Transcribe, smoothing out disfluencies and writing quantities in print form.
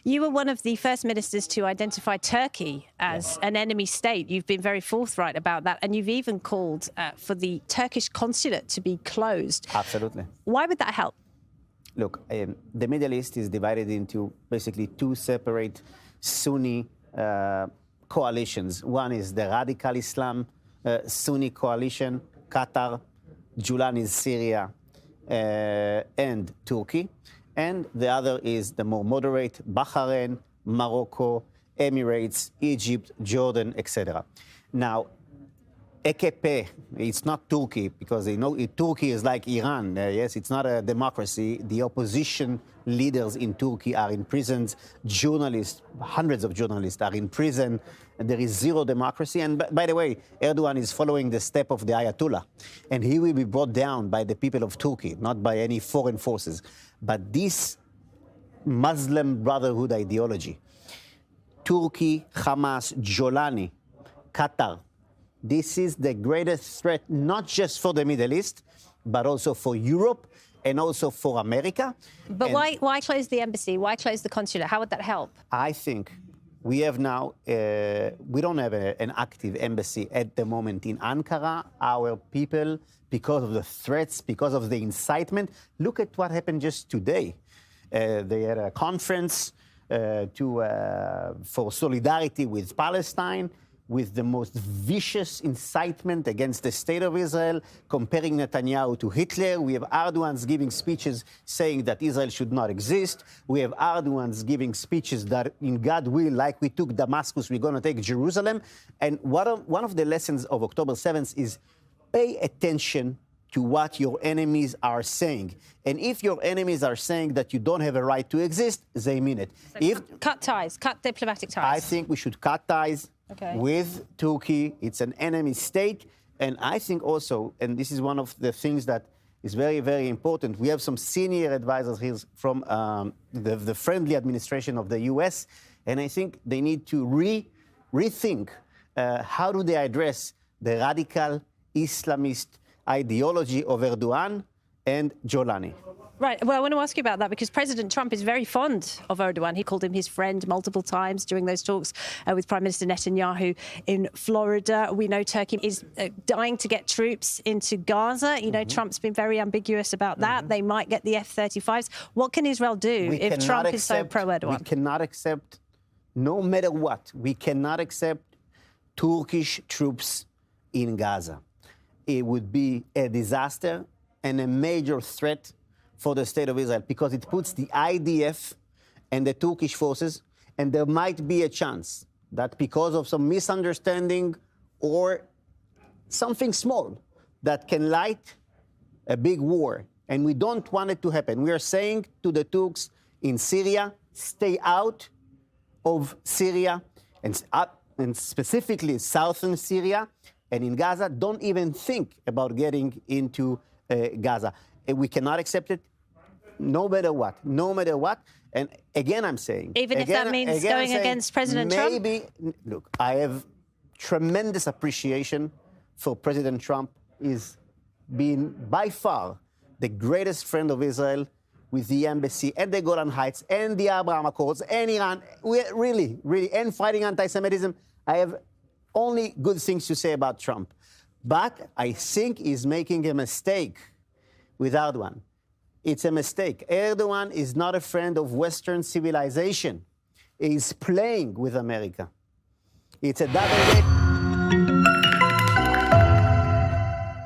You were one of the first ministers to identify Turkey as an enemy state. You've been very forthright about that, and you've even called for the Turkish consulate to be closed. Absolutely. Why would that help? Look, the Middle East is divided into basically two separate Sunni coalitions. One is the radical Islam Sunni coalition, Qatar, Colani, Syria, and Turkey. And the other is the more moderate Bahrain, Morocco, Emirates, Egypt, Jordan, etc. Now, AKP, it's not Turkey, because Turkey is like Iran. Yes, it's not a democracy. The opposition leaders in Turkey are in prison. Journalists, hundreds of journalists are in prison. There is zero democracy. And by the way, Erdoğan is following the step of the Ayatollah. And he will be brought down by the people of Turkey, not by any foreign forces. But this Muslim Brotherhood ideology, Turkey, Hamas, Colani, Qatar, this is the greatest threat, not just for the Middle East, but also for Europe and also for America. But why close the embassy? Why close the consulate? How would that help? I think we have now, we don't have an active embassy at the moment in Ankara. Our people, because of the threats, because of the incitement, look at what happened just today. They had a conference for solidarity with Palestine, with the most vicious incitement against the state of Israel, comparing Netanyahu to Hitler. We have Erdogan's giving speeches saying that Israel should not exist. We have Erdogan's giving speeches that in God will, like we took Damascus, we're going to take Jerusalem. And one of the lessons of October 7th is pay attention to what your enemies are saying. And if your enemies are saying that you don't have a right to exist, they mean it. So cut ties, cut diplomatic ties. I think we should cut ties. Okay. With Turkey. It's an enemy state. And I think also, and this is one of the things that is very, very important, we have some senior advisors here from the friendly administration of the US, and I think they need to rethink how do they address the radical Islamist ideology of Erdogan and Colani. Right. Well, I want to ask you about that because President Trump is very fond of Erdogan. He called him his friend multiple times during those talks with Prime Minister Netanyahu in Florida. We know Turkey is dying to get troops into Gaza. You know, Trump's been very ambiguous about that. They might get the F-35s. What can Israel do if Trump is so pro-Erdogan? We cannot accept, no matter what, we cannot accept Turkish troops in Gaza. It would be a disaster and a major threat for the state of Israel, because it puts the IDF and the Turkish forces, and there might be a chance that because of some misunderstanding or something small that can light a big war, and we don't want it to happen. We are saying to the Turks in Syria, stay out of Syria, and specifically southern Syria, and in Gaza, don't even think about getting into Gaza. We cannot accept it, no matter what, no matter what. And again, I'm saying... Even if that means going against President Trump? Look, I have tremendous appreciation for President Trump. He's been, by far, the greatest friend of Israel with the embassy and the Golan Heights and the Abraham Accords and Iran. Really, and fighting anti-Semitism. I have only good things to say about Trump. But I think he's making a mistake with Erdogan. It's a mistake. Erdogan is not a friend of Western civilization. He's playing with America. It's a double game.